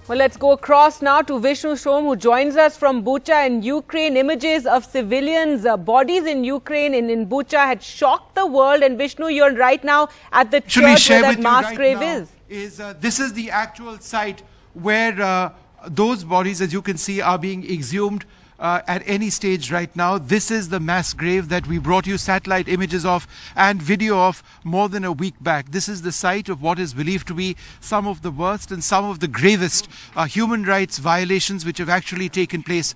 Well, let's go across now to Vishnu Shom, who joins us from Bucha in Ukraine. Images of civilians' bodies in Ukraine in Bucha had shocked the world. And Vishnu, you're right now at the church where that mass grave is. This is the actual site where those bodies, as you can see, are being exhumed at any stage right now. This is the mass grave that we brought you satellite images of and video of more than a week back. This is the site of what is believed to be some of the worst and some of the gravest human rights violations which have actually taken place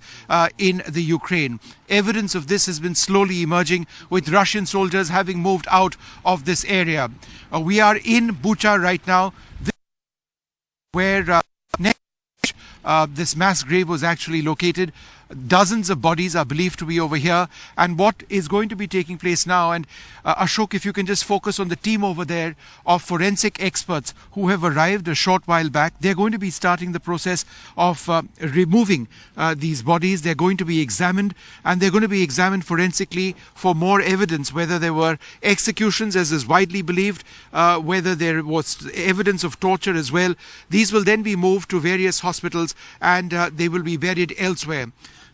in the Ukraine. Evidence of this has been slowly emerging, with Russian soldiers having moved out of this area. We are in Bucha right now, where this mass grave was actually located. Dozens of bodies are believed to be over here, and what is going to be taking place now, and Ashok, if you can just focus on the team over there of forensic experts who have arrived a short while back. They're going to be starting the process of removing these bodies. They're going to be examined, and they're going to be examined forensically for more evidence, whether there were executions as is widely believed, whether there was evidence of torture as well. These will then be moved to various hospitals, and they will be buried elsewhere.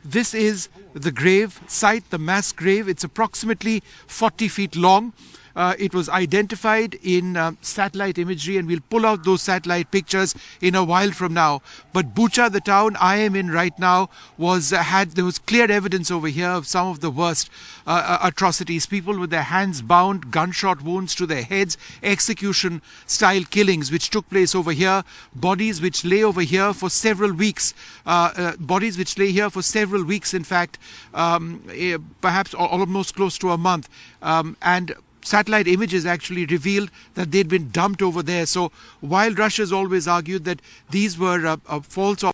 This is the grave site, the mass grave. It's approximately 40 feet long. It was identified in satellite imagery, and we'll pull out those satellite pictures in a while from now. But Bucha, the town I am in right now, there was clear evidence over here of some of the worst atrocities. People with their hands bound, gunshot wounds to their heads, execution-style killings which took place over here. Bodies which lay over here for several weeks. In fact, perhaps almost close to a month. And satellite images actually revealed that they'd been dumped over there. So while Russia's always argued that these were false or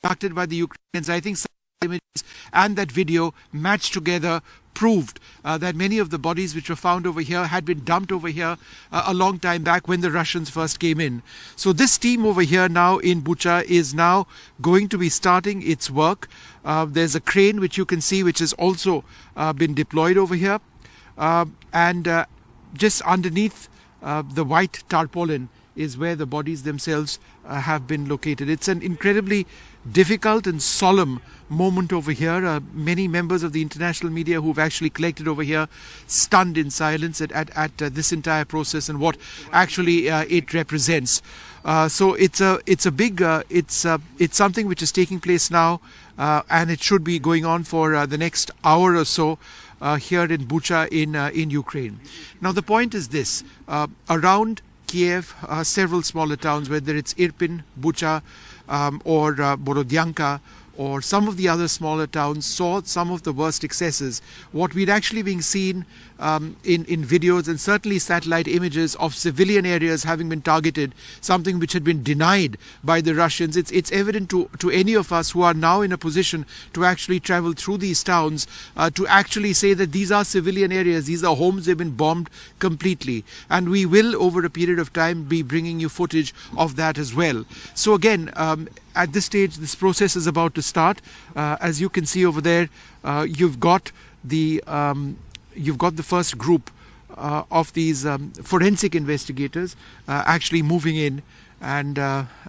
conducted by the Ukrainians, I think images and that video matched together proved that many of the bodies which were found over here had been dumped over here a long time back when the Russians first came in. So this team over here now in Bucha is now going to be starting its work. There's a crane which you can see which has also been deployed over here. And just underneath the white tarpaulin is where the bodies themselves have been located. It's an incredibly difficult and solemn moment over here. Many members of the international media who've actually collected over here, stunned in silence at this entire process and what actually it represents. So it's something which is taking place now, and it should be going on for the next hour or so. Here in Bucha in Ukraine. Now the point is this, around Kiev, several smaller towns, whether it's Irpin, Bucha or Borodyanka, or some of the other smaller towns, saw some of the worst excesses. What we'd actually been seen in videos and certainly satellite images of civilian areas having been targeted, something which had been denied by the Russians. It's evident to any of us who are now in a position to actually travel through these towns to actually say that these are civilian areas, these are homes, they've been bombed completely. And we will, over a period of time, be bringing you footage of that as well. So again, at this stage, this process is about to start. As you can see over there, you've got the first group of these forensic investigators actually moving in, and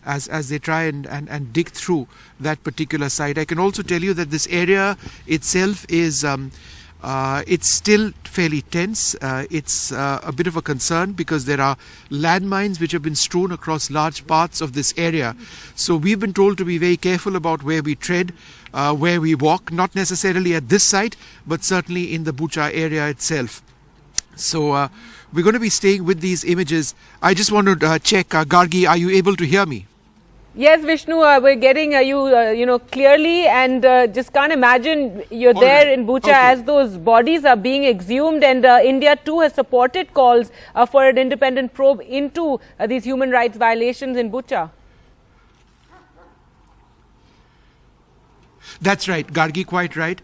as they try and dig through that particular site. I can also tell you that this area itself is it's still fairly tense. It's a bit of a concern because there are landmines which have been strewn across large parts of this area. So we've been told to be very careful about where we tread, where we walk, not necessarily at this site, but certainly in the Bucha area itself. So we're going to be staying with these images. I just want to check, Gargi, are you able to hear me? Yes, Vishnu, we're getting you clearly, and just can't imagine you're there in Bucha as those bodies are being exhumed, and India too has supported calls for an independent probe into these human rights violations in Bucha. That's right, Gargi, quite right.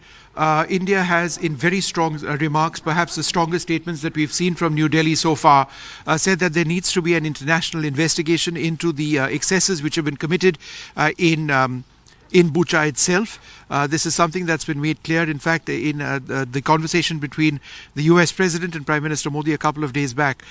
India has, in very strong remarks, perhaps the strongest statements that we've seen from New Delhi so far, said that there needs to be an international investigation into the excesses which have been committed in Bucha itself. This is something that's been made clear, in fact, in the conversation between the US President and Prime Minister Modi a couple of days back.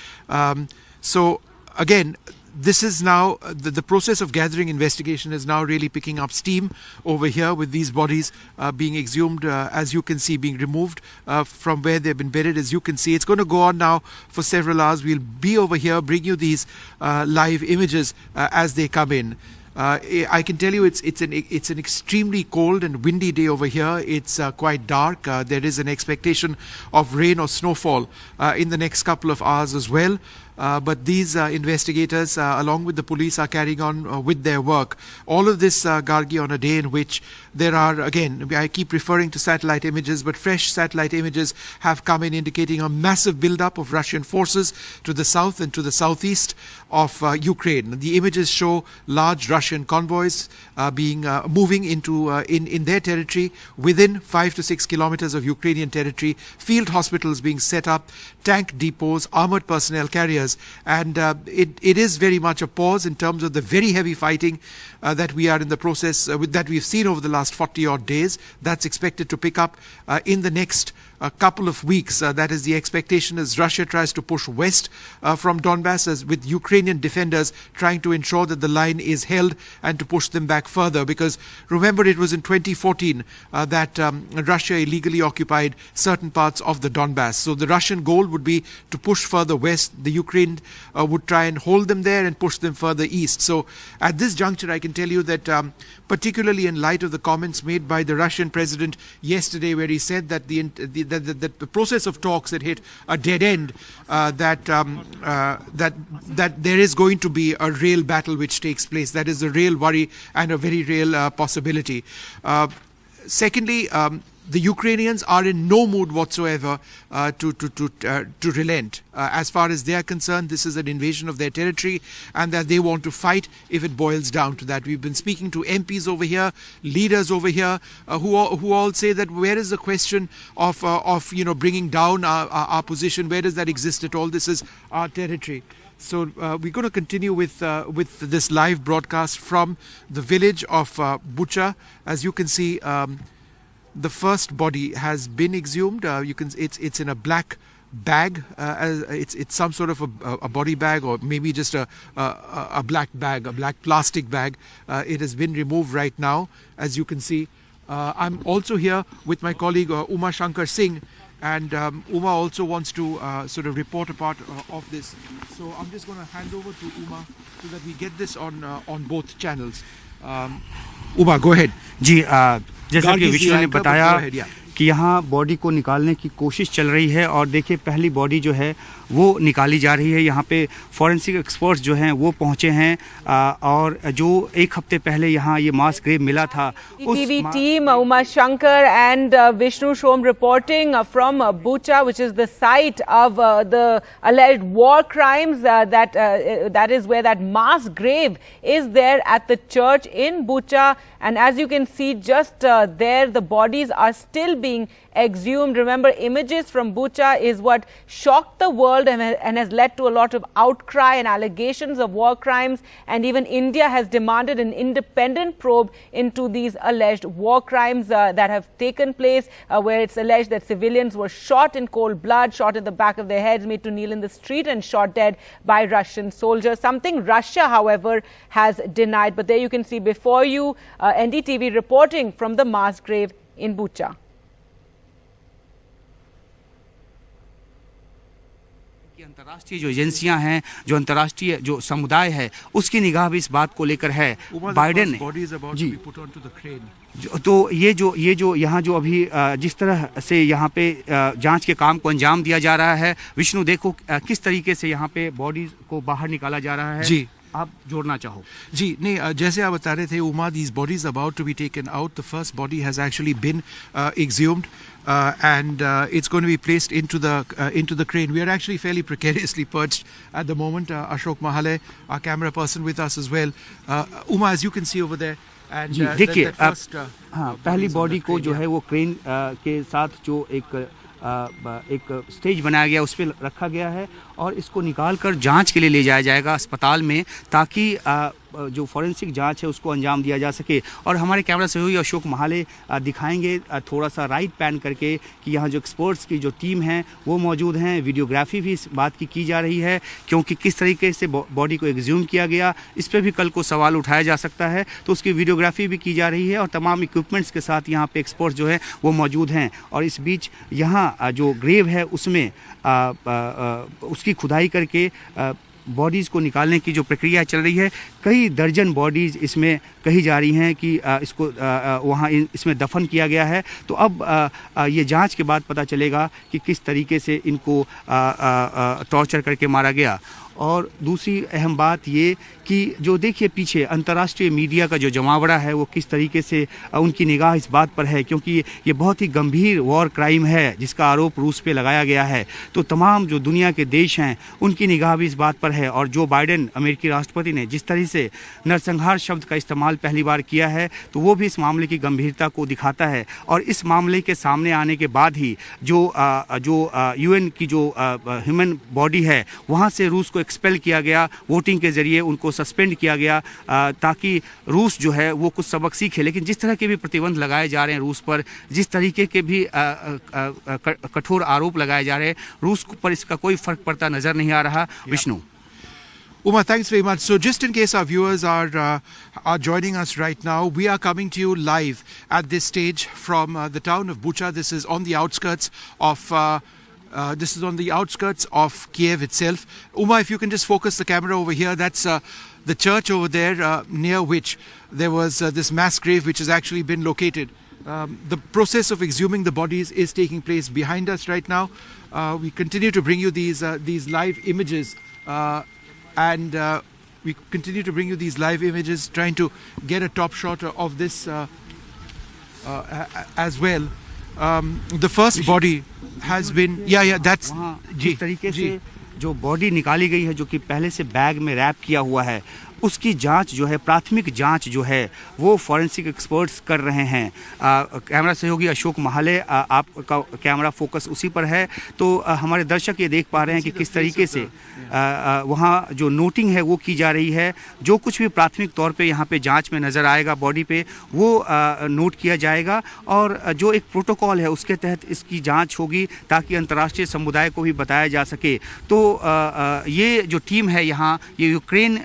So, again, this is now the process of gathering investigation is now really picking up steam over here with these bodies being exhumed, as you can see, being removed from where they've been buried. As you can see, it's going to go on now for several hours. We'll be over here, bring you these live images as they come in. I can tell you it's an extremely cold and windy day over here. It's quite dark. There is an expectation of rain or snowfall in the next couple of hours as well. But these investigators, along with the police, are carrying on with their work. All of this, Gargi, on a day in which there are, again, I keep referring to satellite images, but fresh satellite images have come in indicating a massive buildup of Russian forces to the south and to the southeast of Ukraine. The images show large Russian convoys moving into in their territory within 5 to 6 kilometers of Ukrainian territory, field hospitals being set up, tank depots, armored personnel carriers. And it is very much a pause in terms of the very heavy fighting that we are in the process that we've seen over the last 40 odd days. That's expected to pick up in the next couple of weeks. That is the expectation as Russia tries to push west from Donbass, as with Ukrainian defenders trying to ensure that the line is held and to push them back further. Because remember, it was in 2014 that Russia illegally occupied certain parts of the Donbass. So the Russian goal would be to push further west. The Ukraine would try and hold them there and push them further east. So at this juncture, I can tell you that particularly in light of the comments made by the Russian president yesterday, where he said that the process of talks had hit a dead end, that there is going to be a real battle which takes place. That is a real worry and a very real possibility. Secondly, the Ukrainians are in no mood whatsoever to relent. As far as they are concerned, this is an invasion of their territory, and that they want to fight if it boils down to that. We've been speaking to MPs over here, leaders over here, who all say that where is the question of bringing down our position? Where does that exist at all? This is our territory. So we're going to continue with this live broadcast from the village of Bucha. As you can see, the first body has been exhumed. It's in a black bag. It's some sort of a body bag, or maybe just a black bag, a black plastic bag. It has been removed right now, as you can see. I'm also here with my colleague Uma Shankar Singh, and Uma also wants to sort of report a part of this. So I'm just going to hand over to Uma so that we get this on both channels. Uma, go ahead. जी, जैसा कि विष्णु ने बताया कि यहाँ body को निकालने की कोशिश चल रही है, और देखिए पहली बॉडी जो है वो निकाली जा रही है। यहाँ पे फॉरेंसिक एक्सपर्ट्स जो हैं वो पहुँचे हैं, और जो एक हफ्ते पहले यहाँ ये मास ग्रेव मिला था, NDTV team, Uma Shankar and Vishnu Shom reporting from Bucha, which is the site of the alleged war crimes. That is where that mass grave is there at the church in Bucha. And as you can see, just there, the bodies are still being exhumed. Remember, images from Bucha is what shocked the world and has led to a lot of outcry and allegations of war crimes. And even India has demanded an independent probe into these alleged war crimes that have taken place, where it's alleged that civilians were shot in cold blood, shot in the back of their heads, made to kneel in the street, and shot dead by Russian soldiers. Something Russia, however, has denied. But there you can see before you NDTV reporting from the mass grave in Bucha. अंतर्राष्ट्रीय जो एजेंसियां हैं, जो अंतर्राष्ट्रीय जो समुदाय है, उसकी निगाह भी इस बात को लेकर है। बाइडेन ने जी, तो ये जो यहाँ जो अभी जिस तरह से यहाँ पे जांच के काम को अंजाम दिया जा रहा है, विष्णु देखो किस तरीके से यहाँ पे बॉडीज को बाहर निकाला जा रहा है। जी, आप जोड़ना चाहो? जी नहीं, जैसे आप बता रहे थे Uma, these bodies about to be taken out. The first body has actually been exhumed, and it's going to be placed into the crane. We are actually fairly precariously perched at the moment. Ashok Mahale, our camera person, with us as well. Uma, as you can see over there. And देखिए, हाँ, पहली body को जो है वो crane के साथ जो एक स्टेज बनाया गया उस पर रखा गया है, और इसको निकाल कर जांच के लिए ले जाया जाएगा अस्पताल में, ताकि जो फॉरेंसिक जांच है उसको अंजाम दिया जा सके। और हमारे कैमरा सहयोगी अशोक महाले दिखाएंगे थोड़ा सा राइट पैन करके कि यहाँ जो एक्सपर्ट्स की जो टीम है वो मौजूद हैं। वीडियोग्राफी भी इस बात की जा रही है, क्योंकि किस तरीके से बॉडी को एक्सह्यूम किया गया इस पर भी कल को सवाल उठाया जा सकता है, तो उसकी वीडियोग्राफी भी की जा रही है और तमाम इक्विपमेंट्स के साथ यहाँ पे एक्सपर्ट्स जो है वो मौजूद हैं। और इस बीच यहाँ जो ग्रेव है उसमें उसकी खुदाई करके बॉडीज़ को निकालने की जो प्रक्रिया चल रही है। कई दर्जन बॉडीज़ इसमें कही जा रही हैं कि इसको वहाँ इसमें दफन किया गया है। तो अब ये जांच के बाद पता चलेगा कि किस तरीके से इनको टॉर्चर करके मारा गया। और दूसरी अहम बात ये कि जो देखिए पीछे अंतर्राष्ट्रीय मीडिया का जो जमावड़ा है वो किस तरीके से उनकी निगाह इस बात पर है, क्योंकि ये बहुत ही गंभीर वॉर क्राइम है जिसका आरोप रूस पे लगाया गया है। तो तमाम जो दुनिया के देश हैं उनकी निगाह भी इस बात पर है। और जो बाइडेन अमेरिकी राष्ट्रपति ने जिस तरह से नरसंहार शब्द का इस्तेमाल पहली बार किया है तो वो भी इस मामले की गंभीरता को दिखाता है। और इस मामले के सामने आने के बाद ही जो UN की जो ह्यूमन बॉडी है वहाँ से रूस को एक्सपेल किया गया, वोटिंग के जरिए उनको सस्पेंड किया गया ताकि रूस जो है वो कुछ सबक सीखे। लेकिन जिस तरह के भी प्रतिबंध लगाए जा रहे हैं रूस पर, जिस तरीके के भी कठोर आरोप लगाए जा रहे हैं, रूस पर इसका कोई फर्क पड़ता नजर नहीं आ रहा। Vishnu. Uma, thanks very much. So just in case our viewers are joining us right now, we are coming to you live at this stage from the town of Bucha. This is on the outskirts of Kiev itself. Uma, if you can just focus the camera over here, that's the church over there near which there was this mass grave which has actually been located. The process of exhuming the bodies is taking place behind us right now. We continue to bring you these live images trying to get a top shot of this as well. The first body has been that's जिस तरीके से जो body निकाली गई है जो कि पहले से बैग में रैप किया हुआ है उसकी जांच जो है, प्राथमिक जांच जो है वो फॉरेंसिक एक्सपर्ट्स कर रहे हैं। कैमरा सहयोगी अशोक महाले, आपका कैमरा फोकस उसी पर है, तो हमारे दर्शक ये देख पा रहे हैं कि किस तरीके से वहाँ जो नोटिंग है वो की जा रही है। जो कुछ भी प्राथमिक तौर पे यहाँ पे जांच में नज़र आएगा बॉडी पे वो नोट किया जाएगा और जो एक प्रोटोकॉल है उसके तहत इसकी जांच होगी ताकि अंतर्राष्ट्रीय समुदाय को भी बताया जा सके। तो ये जो टीम है यहाँ, ये यूक्रेन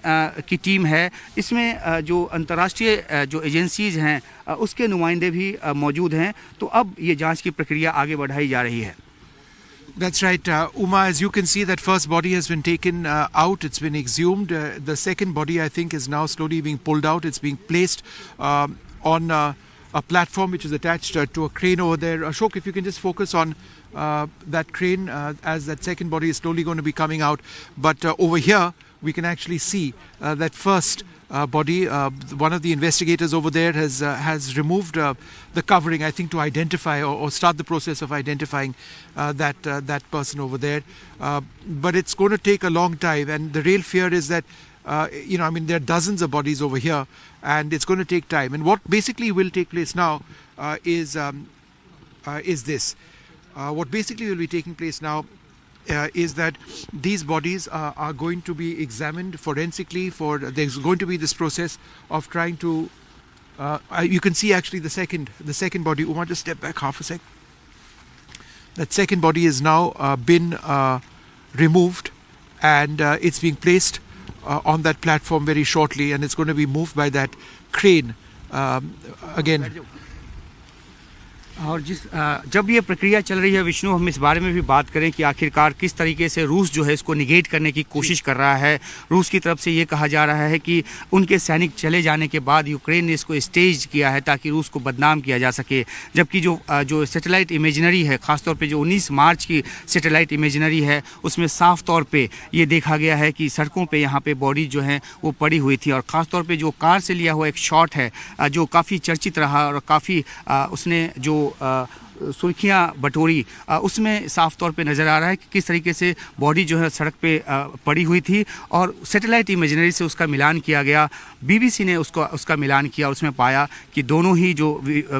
की टीम है, इसमें जो अंतर्राष्ट्रीय जो एजेंसीज हैं उसके नुमाइंदे भी मौजूद हैं। तो अब ये जांच की प्रक्रिया आगे बढ़ाई जा रही है। That's right, Uma. As you can see, that first body has been taken out. It's been exhumed. The second body, I think, is now slowly being pulled out. It's being placed on a platform which is attached to a crane over there. Ashok, if you can just focus on that crane as that second body is slowly going to be coming out. But over here, we can actually see that first body. One of the investigators over there has removed the covering, I think, to identify or start the process of identifying that person over there. But it's going to take a long time, and the real fear is that there are dozens of bodies over here, and it's going to take time. And what basically will take place now is this. What basically will be taking place now is that these bodies are going to be examined forensically. There's going to be this process of trying to. You can see actually the second body. Uma, just step back half a sec. That second body is now been removed, and it's being placed on that platform very shortly, and it's going to be moved by that crane again. और जब ये प्रक्रिया चल रही है विष्णु, हम इस बारे में भी बात करें कि आखिरकार किस तरीके से रूस जो है इसको निगेट करने की कोशिश कर रहा है। रूस की तरफ से ये कहा जा रहा है कि उनके सैनिक चले जाने के बाद यूक्रेन ने इसको स्टेज किया है ताकि रूस को बदनाम किया जा सके। जबकि जो सैटेलाइट इमेजनरी है, ख़ासतौर पे जो 19 मार्च की सैटेलाइट इमेजनरी है, उसमें साफ तौर पे ये देखा गया है कि सड़कों पे यहाँ पे बॉडी जो है वो पड़ी हुई थी। और ख़ासतौर पे जो कार से लिया हुआ एक शॉट है जो काफ़ी चर्चित रहा और काफ़ी उसने जो सुर्खियां बटोरी उसमें साफ तौर पे नज़र आ रहा है कि किस तरीके से बॉडी जो है सड़क पे पड़ी हुई थी और सैटेलाइट इमेजनरी से उसका मिलान किया गया। BBC ने उसका मिलान किया, उसमें पाया कि दोनों ही जो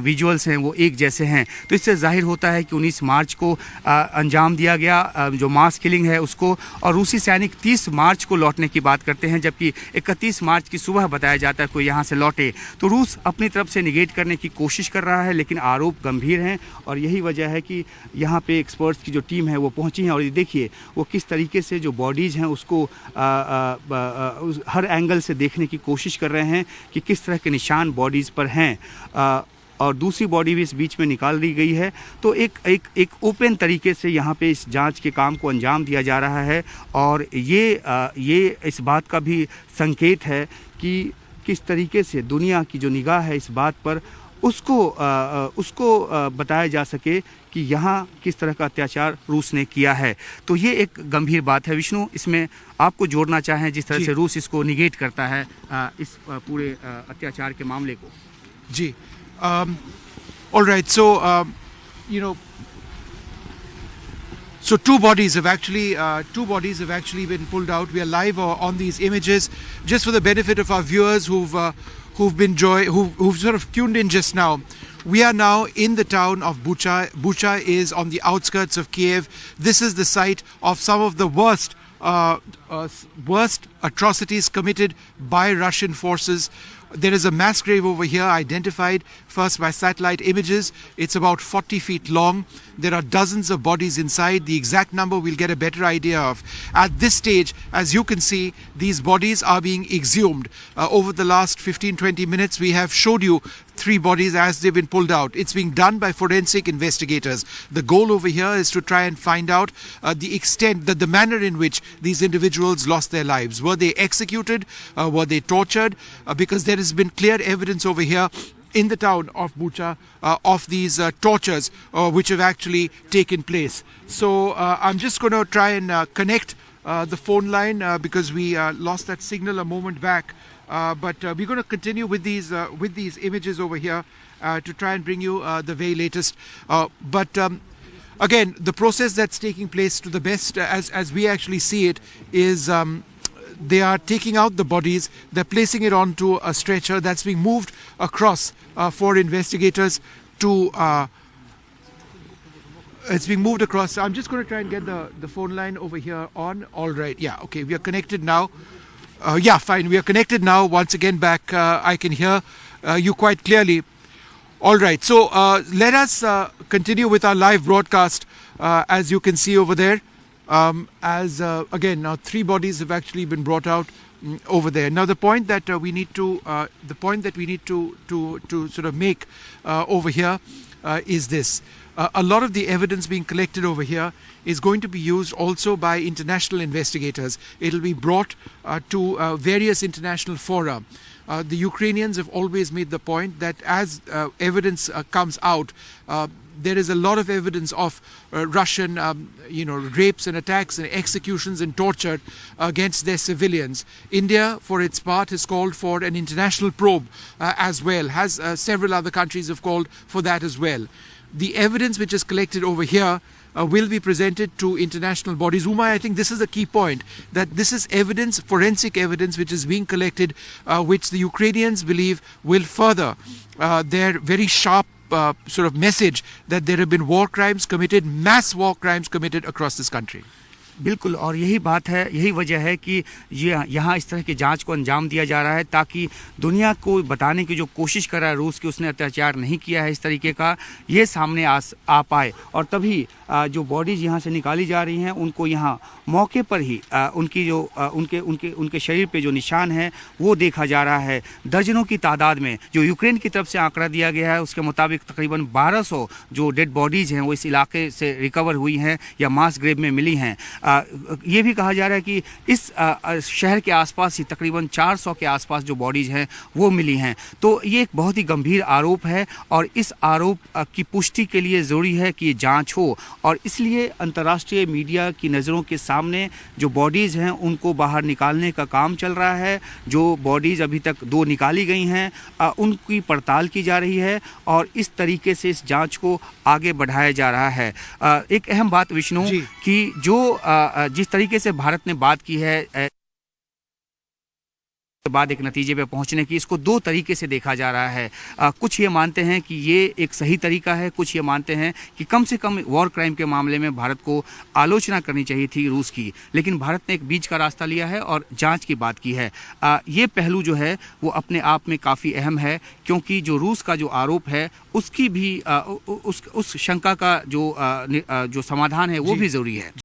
विजुअल्स हैं वो एक जैसे हैं। तो इससे जाहिर होता है कि 19 मार्च को अंजाम दिया गया जो मास किलिंग है उसको, और रूसी सैनिक 30 मार्च को लौटने की बात करते हैं, जबकि 31 मार्च की सुबह बताया जाता है कोई यहाँ से लौटे। तो रूस अपनी तरफ से निगेट करने की कोशिश कर रहा है, लेकिन आरोप गंभीर हैं और यही वजह है कि यहाँ पे एक्सपर्ट्स की जो टीम है वो पहुँची है। और ये देखिए वो किस तरीके से जो बॉडीज़ हैं उसको हर एंगल से देखने की कोशिश कर रहे हैं कि किस तरह के निशान बॉडीज़ पर हैं, और दूसरी बॉडी भी इस बीच में निकाल दी गई है। तो एक ओपन तरीके से यहाँ पे इस जांच के काम को अंजाम दिया जा रहा है, और ये इस बात का भी संकेत है कि किस तरीके से दुनिया की जो निगाह है इस बात पर उसको बताया जा सके कि यहाँ किस तरह का अत्याचार रूस ने किया है। तो ये एक गंभीर बात है। विष्णु, इसमें आपको जोड़ना चाहें जिस तरह से रूस इसको निगेट करता है इस पूरे अत्याचार के मामले को। जी, all right, so so two bodies have actually been pulled out. We are live on these images just for the benefit of our viewers who've sort of tuned in just now. We are now in the town of Bucha. Bucha is on the outskirts of Kiev. This is the site of some of the worst atrocities committed by Russian forces. There is a mass grave over here, identified first by satellite images. It's about 40 feet long. There are dozens of bodies inside. The exact number we'll get a better idea of. At this stage, as you can see, these bodies are being exhumed. Over the last 15-20 minutes, we have showed you 3 bodies as they've been pulled out. It's being done by forensic investigators. The goal over here is to try and find out the extent, the manner in which these individuals lost their lives. Were they executed? Were they tortured? Because there has been clear evidence over here in the town of Bucha of these tortures which have actually taken place. So I'm just going to try and connect the phone line because we lost that signal a moment back. But we're going to continue with these images over here to try and bring you the very latest. But again, the process that's taking place to the best as we actually see it is they are taking out the bodies, they're placing it onto a stretcher that's being moved across for investigators to it's being moved across. I'm just going to try and get the phone line over here on. All right, yeah, okay, we are connected now. Yeah, fine, we are connected now. Once again back, I can hear you quite clearly. All right, so let us continue with our live broadcast as you can see over there. Again, now 3 bodies have actually been brought out over there. Now the point that we need to sort of make over here is this. A lot of the evidence being collected over here is going to be used also by international investigators. It'll be brought to various international fora. The Ukrainians have always made the point that as evidence comes out, there is a lot of evidence of Russian, rapes and attacks and executions and torture against their civilians. India, for its part, has called for an international probe as well. Several other countries have called for that as well. The evidence which is collected over here will be presented to international bodies. Umay, I think this is a key point, that this is evidence, forensic evidence, which is being collected, which the Ukrainians believe will further their very sharp sort of message that there have been war crimes committed, mass war crimes committed across this country. बिल्कुल, और यही बात है, यही वजह है कि यहाँ इस तरह की जांच को अंजाम दिया जा रहा है ताकि दुनिया को बताने की जो कोशिश कर रहा है रूस कि उसने अत्याचार नहीं किया है इस तरीके का, ये सामने आ पाए। और तभी जो बॉडीज़ यहाँ से निकाली जा रही हैं उनको यहाँ मौके पर ही उनके शरीर पे जो निशान है वो देखा जा रहा है। दर्जनों की तादाद में जो यूक्रेन की तरफ से आंकड़ा दिया गया है उसके मुताबिक तकरीबन 1200 जो डेड बॉडीज़ हैं वो इस इलाके से रिकवर हुई हैं या मास ग्रेव में मिली हैं। ये भी कहा जा रहा है कि इस शहर के आसपास ही तकरीबन 400 के आसपास जो बॉडीज हैं वो मिली हैं। तो ये एक बहुत ही गंभीर आरोप है और इस आरोप की पुष्टि के लिए ज़रूरी है कि ये जांच हो और इसलिए अंतर्राष्ट्रीय मीडिया की नज़रों के सामने जो बॉडीज़ हैं उनको बाहर निकालने का काम चल रहा है। जो बॉडीज़ अभी तक 2 निकाली गई हैं उनकी पड़ताल की जा रही है और इस तरीके से इस जांच को आगे बढ़ाया जा रहा है। एक अहम बात विष्णु कि जो जिस तरीके से भारत ने बात की है बाद एक नतीजे पे पहुंचने की, इसको 2 तरीके से देखा जा रहा है। कुछ ये मानते हैं कि ये एक सही तरीका है, कुछ ये मानते हैं कि कम से कम वॉर क्राइम के मामले में भारत को आलोचना करनी चाहिए थी रूस की, लेकिन भारत ने एक बीच का रास्ता लिया है और जांच की बात की है। ये पहलू जो है वो अपने आप में काफ़ी अहम है क्योंकि जो रूस का जो आरोप है उसकी भी उस शंका का जो समाधान है वो भी ज़रूरी है।